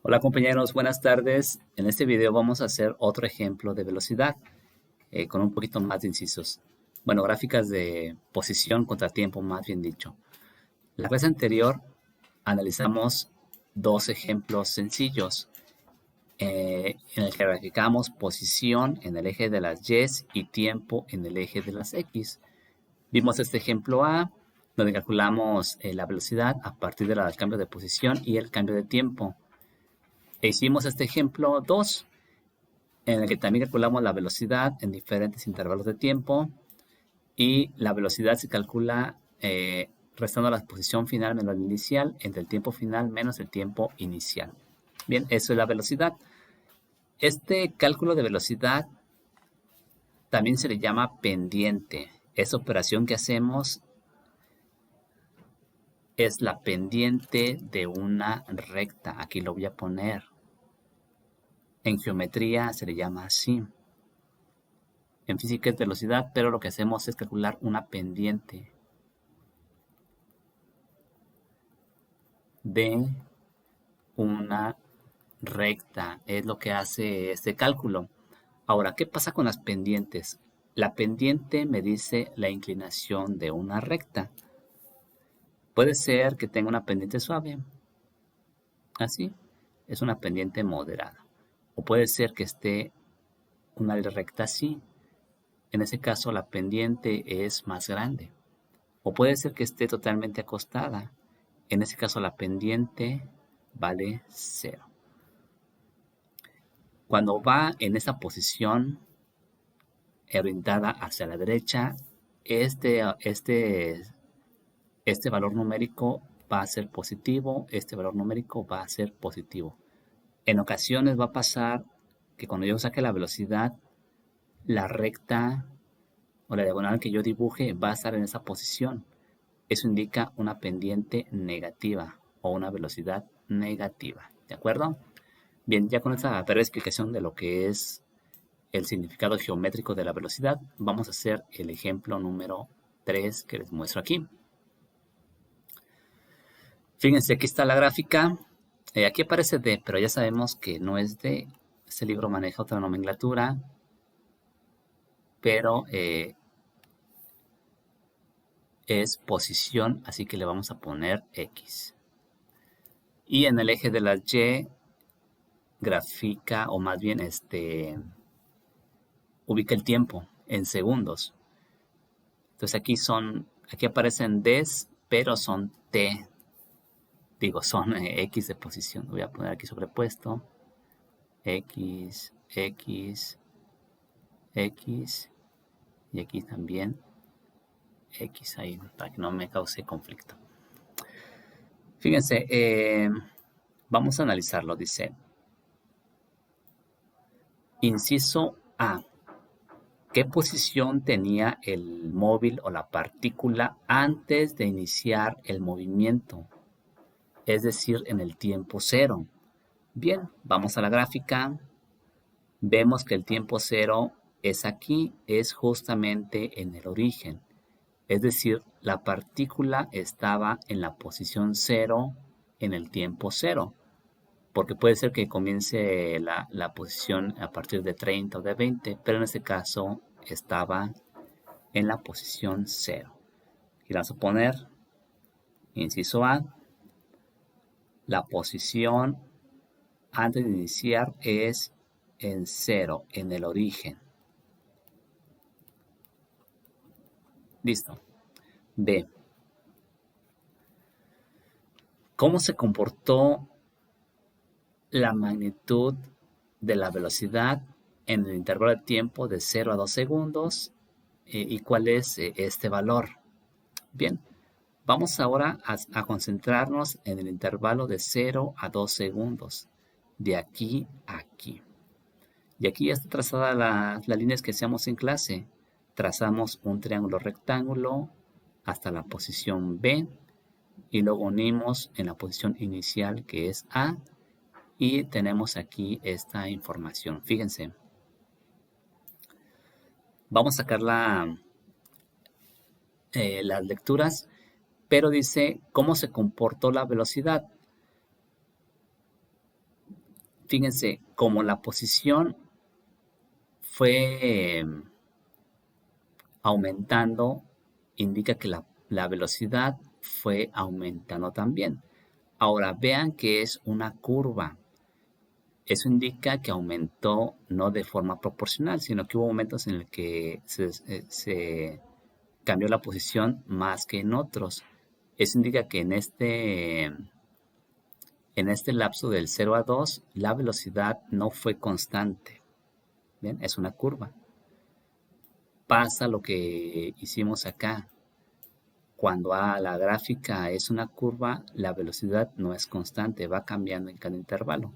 Hola compañeros, buenas tardes. En este video vamos a hacer otro ejemplo de velocidad con un poquito más de incisos. Bueno, gráficas de posición contra tiempo, más bien dicho. La vez anterior analizamos dos ejemplos sencillos en el que graficamos posición en el eje de las Y y tiempo en el eje de las X. Vimos este ejemplo A, donde calculamos la velocidad a partir del cambio de posición y el cambio de tiempo. E hicimos este ejemplo 2 en el que también calculamos la velocidad en diferentes intervalos de tiempo y la velocidad se calcula restando la posición final menos la inicial entre el tiempo final menos el tiempo inicial. Bien, eso es la velocidad. Este cálculo de velocidad también se le llama pendiente. Esa operación que hacemos es la pendiente de una recta. Aquí lo voy a poner. En geometría se le llama así. En física es velocidad, pero lo que hacemos es calcular una pendiente de una recta. Es lo que hace este cálculo. Ahora, ¿qué pasa con las pendientes? La pendiente me dice la inclinación de una recta. Puede ser que tenga una pendiente suave, así, es una pendiente moderada. O puede ser que esté una recta así. En ese caso, la pendiente es más grande. O puede ser que esté totalmente acostada. En ese caso, la pendiente vale 0. Cuando va en esa posición orientada hacia la derecha, este, este, este valor numérico va a ser positivo, este valor numérico va a ser positivo. En ocasiones va a pasar que cuando yo saque la velocidad, la recta o la diagonal que yo dibuje va a estar en esa posición. Eso indica una pendiente negativa o una velocidad negativa. ¿De acuerdo? Bien, ya con esta breve explicación de lo que es el significado geométrico de la velocidad, vamos a hacer el ejemplo número 3 que les muestro aquí. Fíjense, aquí está la gráfica. Aquí aparece D, pero ya sabemos que no es D. Este libro maneja otra nomenclatura, pero es posición, así que le vamos a poner X. Y en el eje de las Y grafica, o más bien ubica el tiempo en segundos. Entonces aquí aparecen Ds, pero son T. Digo, son X de posición. Voy a poner aquí sobrepuesto. X, X, X. Y aquí también X ahí, para que no me cause conflicto. Fíjense, vamos a analizarlo. Dice, inciso A. ¿Qué posición tenía el móvil o la partícula antes de iniciar el movimiento? Es decir, en el tiempo cero. Bien, vamos a la gráfica. Vemos que el tiempo cero es aquí, es justamente en el origen. Es decir, la partícula estaba en la posición cero en el tiempo cero. Porque puede ser que comience la posición a partir de 30 o de 20, pero en este caso estaba en la posición cero. Y vamos a poner, inciso A, la posición antes de iniciar es en cero, en el origen. Listo. B. ¿Cómo se comportó la magnitud de la velocidad en el intervalo de tiempo de 0 a 2 segundos? ¿Y cuál es este valor? Bien, vamos ahora a concentrarnos en el intervalo de 0 a 2 segundos, de aquí a aquí. Y aquí ya está trazada las líneas que hacíamos en clase. Trazamos un triángulo rectángulo hasta la posición B y luego unimos en la posición inicial que es A y tenemos aquí esta información. Fíjense, vamos a sacar las lecturas, pero dice cómo se comportó la velocidad. Fíjense, como la posición fue aumentando, indica que la velocidad fue aumentando también. Ahora vean que es una curva. Eso indica que aumentó no de forma proporcional, sino que hubo momentos en el que se cambió la posición más que en otros. Eso indica que en este lapso del 0 a 2, la velocidad no fue constante. Bien, es una curva. Pasa lo que hicimos acá. Cuando la gráfica es una curva, la velocidad no es constante, va cambiando en cada intervalo.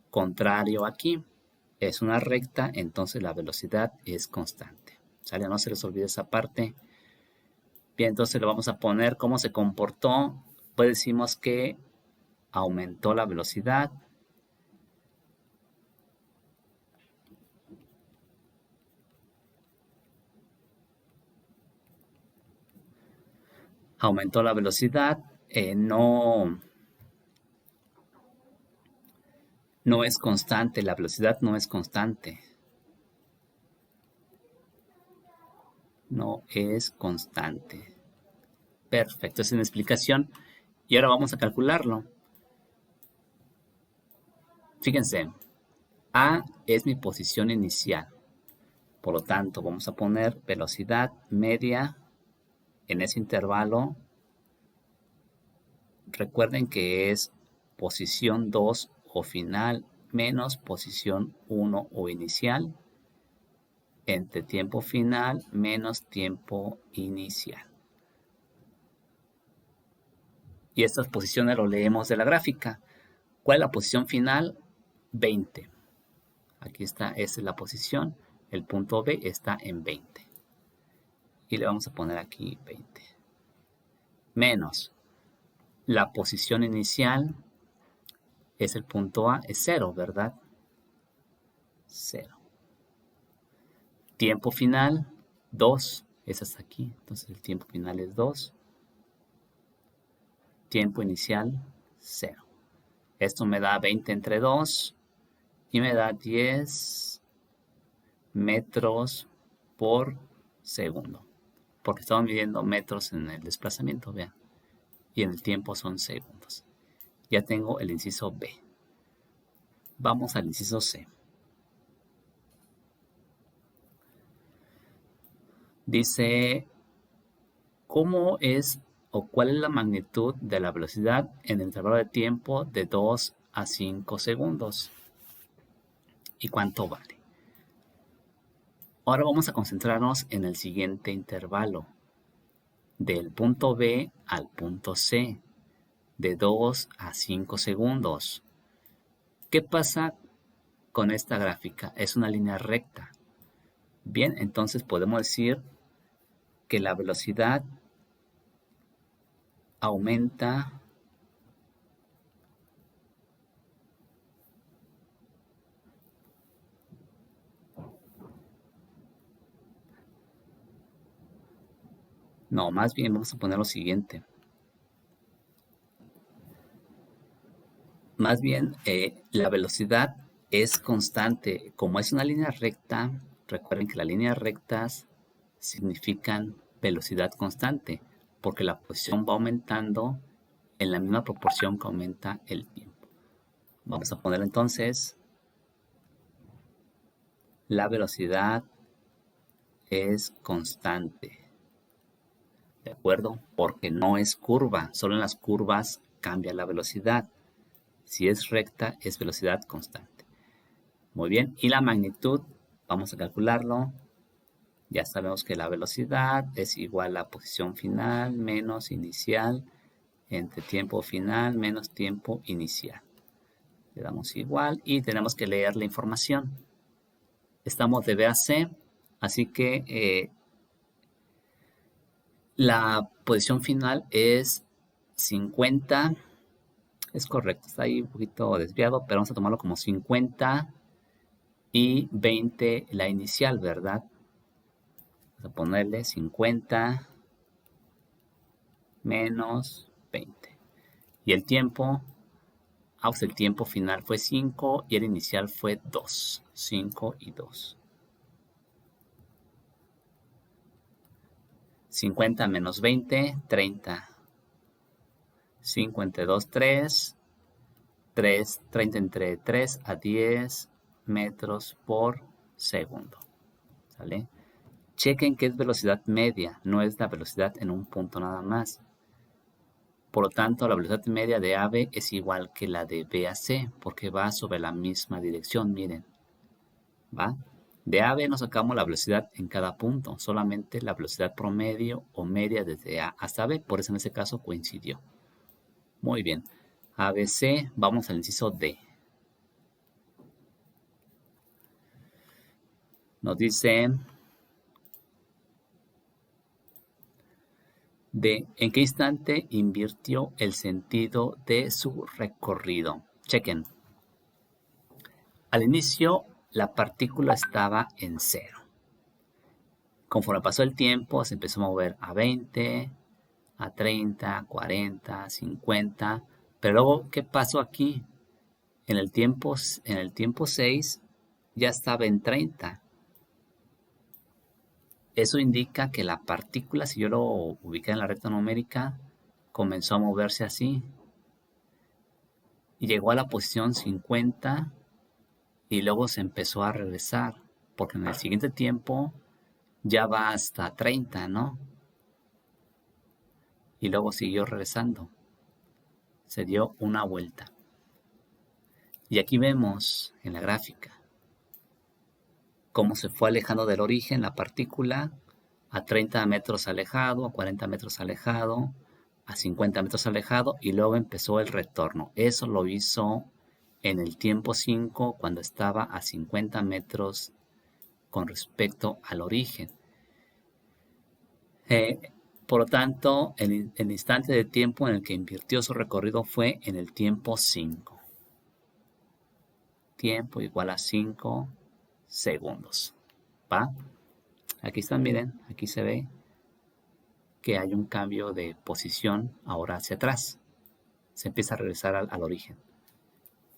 Contrario aquí, es una recta, entonces la velocidad es constante. ¿Sale? No se les olvide esa parte. Bien, entonces le vamos a poner cómo se comportó. Pues decimos que aumentó la velocidad. Aumentó la velocidad. No es constante, la velocidad no es constante. No es constante. Perfecto, esa es mi explicación. Y ahora vamos a calcularlo. Fíjense, A es mi posición inicial. Por lo tanto, vamos a poner velocidad media en ese intervalo. Recuerden que es posición 2 o final menos posición 1 o inicial entre tiempo final menos tiempo inicial. Y estas posiciones lo leemos de la gráfica. ¿Cuál es la posición final? 20. Aquí está, esa es la posición. El punto B está en 20. Y le vamos a poner aquí 20. Menos la posición inicial es el punto A, es 0, ¿verdad? 0. Tiempo final, 2. Es hasta aquí. Entonces el tiempo final es 2. Tiempo inicial, 0. Esto me da 20 entre 2 y me da 10 metros por segundo. Porque estamos midiendo metros en el desplazamiento, vean. Y en el tiempo son segundos. Ya tengo el inciso B. Vamos al inciso C. Dice, ¿cómo es o cuál es la magnitud de la velocidad en el intervalo de tiempo de 2 a 5 segundos? ¿Y cuánto vale? Ahora vamos a concentrarnos en el siguiente intervalo. Del punto B al punto C, de 2 a 5 segundos. ¿Qué pasa con esta gráfica? Es una línea recta. Bien, entonces podemos decir que la velocidad aumenta no, más bien vamos a poner lo siguiente. Más bien, la velocidad es constante. Como es una línea recta, recuerden que las líneas rectas significan velocidad constante, porque la posición va aumentando en la misma proporción que aumenta el tiempo. Vamos a poner entonces, la velocidad es constante. ¿De acuerdo? Porque no es curva, solo en las curvas cambia la velocidad. Si es recta, es velocidad constante. Muy bien, y la magnitud, vamos a calcularlo. Ya sabemos que la velocidad es igual a posición final menos inicial entre tiempo final menos tiempo inicial. Le damos igual y tenemos que leer la información. Estamos de B a C, así que la posición final es 50. Es correcto, está ahí un poquito desviado, pero vamos a tomarlo como 50 y 20 la inicial, ¿verdad? Vamos a ponerle 50 menos 20. Y el tiempo pues el tiempo final fue 5 y el inicial fue 2. 5 y 2. 50 menos 20, 30. 52, 3. 30 entre 3 a 10 metros por segundo. ¿Sale? Chequen que es velocidad media, no es la velocidad en un punto nada más. Por lo tanto, la velocidad media de AB es igual que la de B a C, porque va sobre la misma dirección, miren. ¿Va? De AB nos sacamos la velocidad en cada punto, solamente la velocidad promedio o media desde A hasta B, por eso en ese caso coincidió. Muy bien. ABC, vamos al inciso D. Nos dice de en qué instante invirtió el sentido de su recorrido. Chequen. Al inicio, la partícula estaba en 0. Conforme pasó el tiempo, se empezó a mover a 20, a 30, 40, 50. Pero luego, ¿qué pasó aquí? En el tiempo 6 ya estaba en 30. Eso indica que la partícula, si yo lo ubicara en la recta numérica, comenzó a moverse así. Y llegó a la posición 50 y luego se empezó a regresar. Porque en el siguiente tiempo ya va hasta 30, ¿no? Y luego siguió regresando. Se dio una vuelta. Y aquí vemos en la gráfica cómo se fue alejando del origen la partícula a 30 metros alejado, a 40 metros alejado, a 50 metros alejado y luego empezó el retorno. Eso lo hizo en el tiempo 5 cuando estaba a 50 metros con respecto al origen. Por lo tanto, el instante de tiempo en el que invirtió su recorrido fue en el tiempo 5. Tiempo igual a 5 segundos. ¿Va? Aquí están, miren, aquí se ve que hay un cambio de posición ahora hacia atrás. Se empieza a regresar al origen.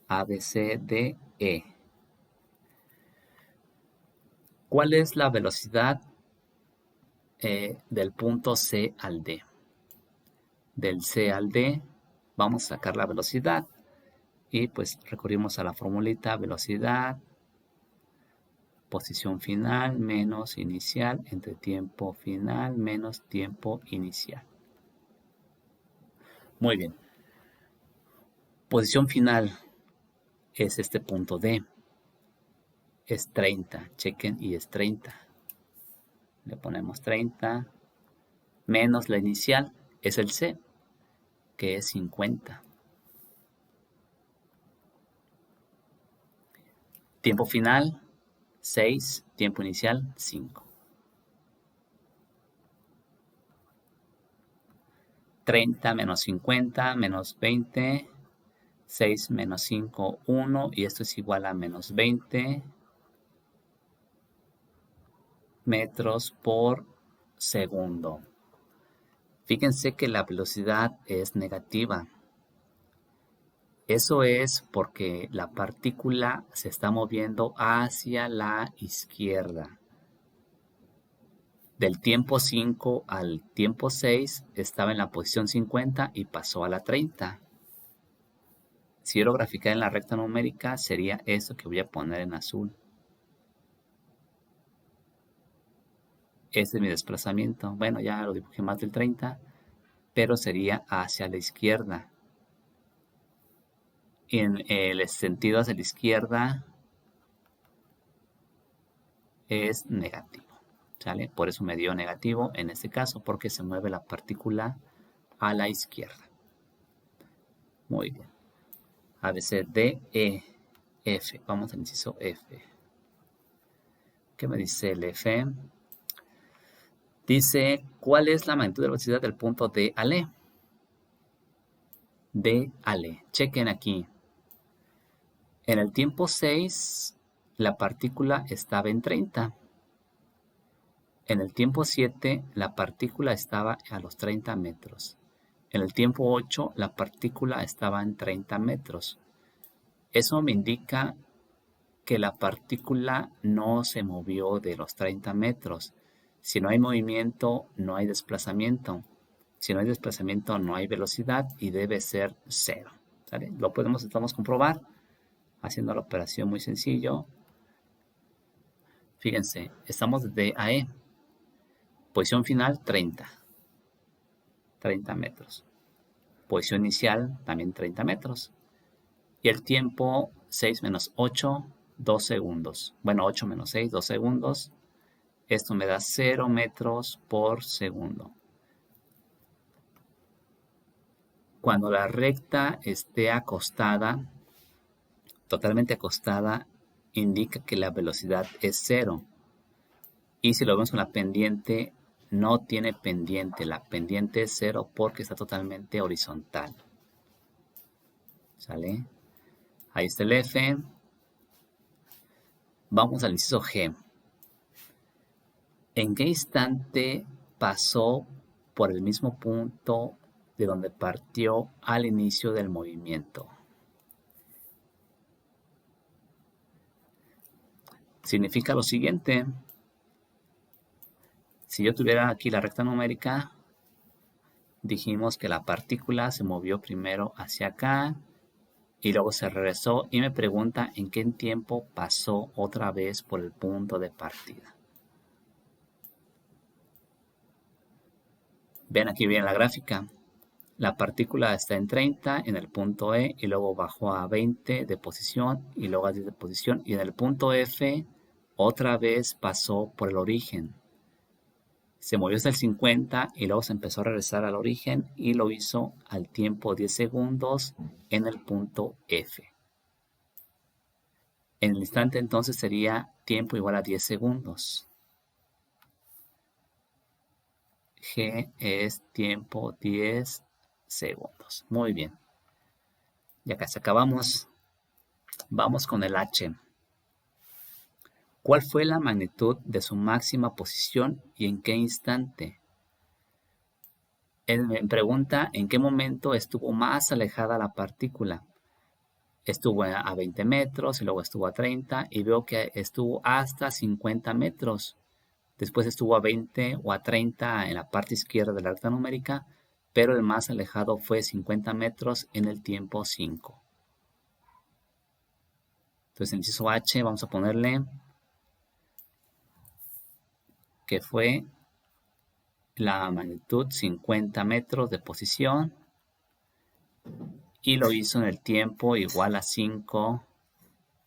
A, B, C, D, E. ¿Cuál es la velocidad del punto C al D? Del C al D vamos a sacar la velocidad y pues recurrimos a la formulita velocidad, posición final menos inicial entre tiempo final menos tiempo inicial. Muy bien. Posición final es este punto D. Es 30. Chequen y es 30. Le ponemos 30 menos la inicial es el C, que es 50. Tiempo final 6, tiempo inicial 5. 30 menos 50 menos 20, 6 menos 5, 1 y esto es igual a menos 20 metros por segundo. Fíjense que la velocidad es negativa. Eso es porque la partícula se está moviendo hacia la izquierda. Del tiempo 5 al tiempo 6 estaba en la posición 50 y pasó a la 30. Si yo lo graficara en la recta numérica, sería eso que voy a poner en azul. Ese es mi desplazamiento. Bueno, ya lo dibujé más del 30, pero sería hacia la izquierda. Y en el sentido hacia la izquierda es negativo. ¿Sale? Por eso me dio negativo en este caso, porque se mueve la partícula a la izquierda. Muy bien. A, B, C, D, E, F. Vamos al inciso F. ¿Qué me dice el F? Dice, ¿cuál es la magnitud de la velocidad del punto D al E? D al E. Chequen aquí. En el tiempo 6, la partícula estaba en 30. En el tiempo 7, la partícula estaba a los 30 metros. En el tiempo 8, la partícula estaba en 30 metros. Eso me indica que la partícula no se movió de los 30 metros. Si no hay movimiento, no hay desplazamiento. Si no hay desplazamiento, no hay velocidad y debe ser cero. ¿Sale? Lo podemos comprobar haciendo la operación muy sencillo. Fíjense, estamos de A a E. Posición final 30 metros. Posición inicial también 30 metros. Y el tiempo 6 menos 8, 2 segundos. Bueno, 8 menos 6, 2 segundos. Esto me da 0 metros por segundo. Cuando la recta esté acostada, totalmente acostada, indica que la velocidad es 0. Y si lo vemos con la pendiente, no tiene pendiente. La pendiente es 0 porque está totalmente horizontal. ¿Sale? Ahí está el F. Vamos al inciso G. ¿En qué instante pasó por el mismo punto de donde partió al inicio del movimiento? Significa lo siguiente. Si yo tuviera aquí la recta numérica, dijimos que la partícula se movió primero hacia acá y luego se regresó y me pregunta en qué tiempo pasó otra vez por el punto de partida. Ven aquí bien la gráfica. La partícula está en 30 en el punto E y luego bajó a 20 de posición y luego a 10 de posición. Y en el punto F otra vez pasó por el origen. Se movió hasta el 50 y luego se empezó a regresar al origen y lo hizo al tiempo 10 segundos en el punto F. En el instante entonces sería tiempo igual a 10 segundos. G es tiempo 10 segundos. Muy bien. Ya casi acabamos. Vamos con el H. ¿Cuál fue la magnitud de su máxima posición y en qué instante? Él me pregunta en qué momento estuvo más alejada la partícula. Estuvo a 20 metros y luego estuvo a 30 y veo que estuvo hasta 50 metros. Después estuvo a 20 o a 30 en la parte izquierda de la recta numérica, pero el más alejado fue 50 metros en el tiempo 5. Entonces, en el inciso H vamos a ponerle que fue la magnitud 50 metros de posición y lo hizo en el tiempo igual a 5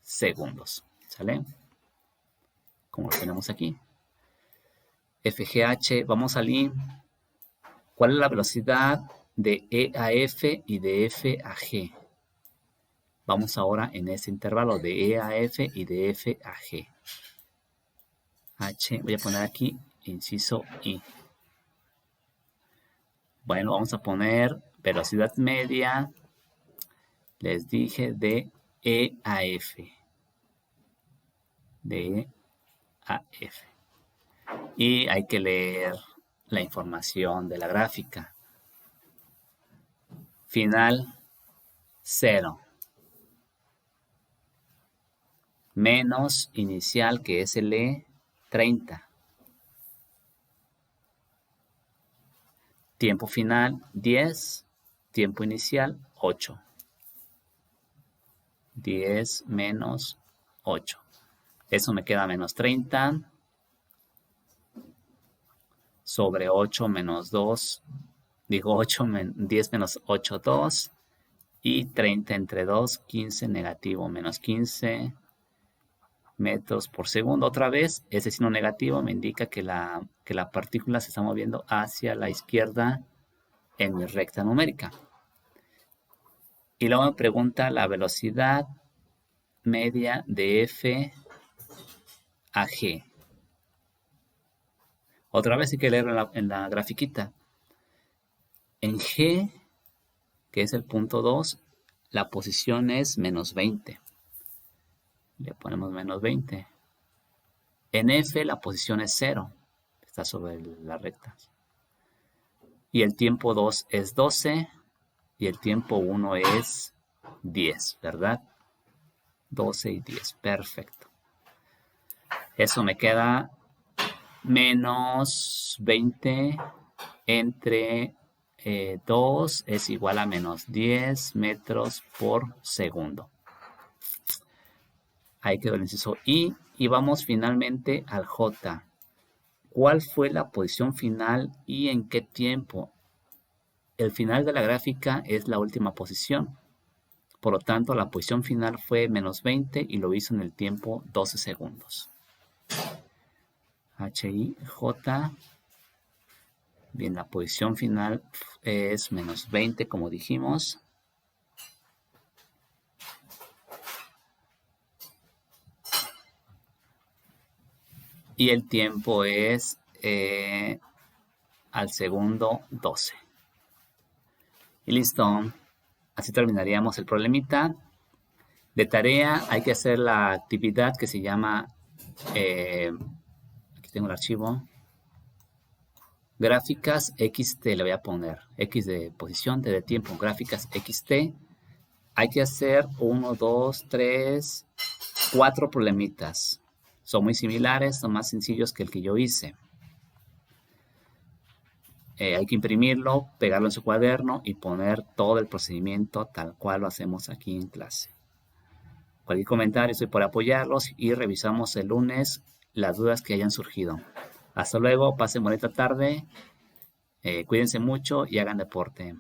segundos. ¿Sale? Como lo tenemos aquí. FGH, vamos al I. ¿Cuál es la velocidad de E a F y de F a G? Vamos ahora en ese intervalo de E a F y de F a G. H, voy a poner aquí inciso I. Bueno, vamos a poner velocidad media, les dije, de E a F. De E a F. Y hay que leer la información de la gráfica. Final 0. Menos inicial, que es el E, 30. Tiempo final 10. Tiempo inicial 8. 10 menos 8. Eso me queda menos 30. Sobre 8 menos 2. Digo 10 menos 8, 2. Y 30 entre 2, 15 negativo menos 15 metros por segundo. Otra vez, ese signo negativo me indica que la partícula se está moviendo hacia la izquierda en mi recta numérica. Y luego me pregunta la velocidad media de F a G. Otra vez hay que leerlo en la grafiquita. En G, que es el punto 2, la posición es menos 20. Le ponemos menos 20. En F la posición es 0. Está sobre la recta. Y el tiempo 2 es 12. Y el tiempo 1 es 10, ¿verdad? 12 y 10. Perfecto. Eso me queda menos 20 entre 2 es igual a menos 10 metros por segundo. Ahí quedó el inciso I. Y vamos finalmente al J. ¿Cuál fue la posición final y en qué tiempo? El final de la gráfica es la última posición. Por lo tanto, la posición final fue menos 20 y lo hizo en el tiempo 12 segundos. H-I-J. Bien, la posición final es menos 20, como dijimos. Y el tiempo es al segundo 12. Y listo. Así terminaríamos el problemita. De tarea hay que hacer la actividad que se llama, aquí tengo el archivo, gráficas XT, le voy a poner X de posición, T de tiempo, gráficas XT. Hay que hacer 1, 2, 3, 4 problemitas. Son muy similares, son más sencillos que el que yo hice. Hay que imprimirlo, pegarlo en su cuaderno y poner todo el procedimiento tal cual lo hacemos aquí en clase. Cualquier comentario estoy por apoyarlos y revisamos el lunes las dudas que hayan surgido. Hasta luego, pasen bonita tarde, cuídense mucho y hagan deporte.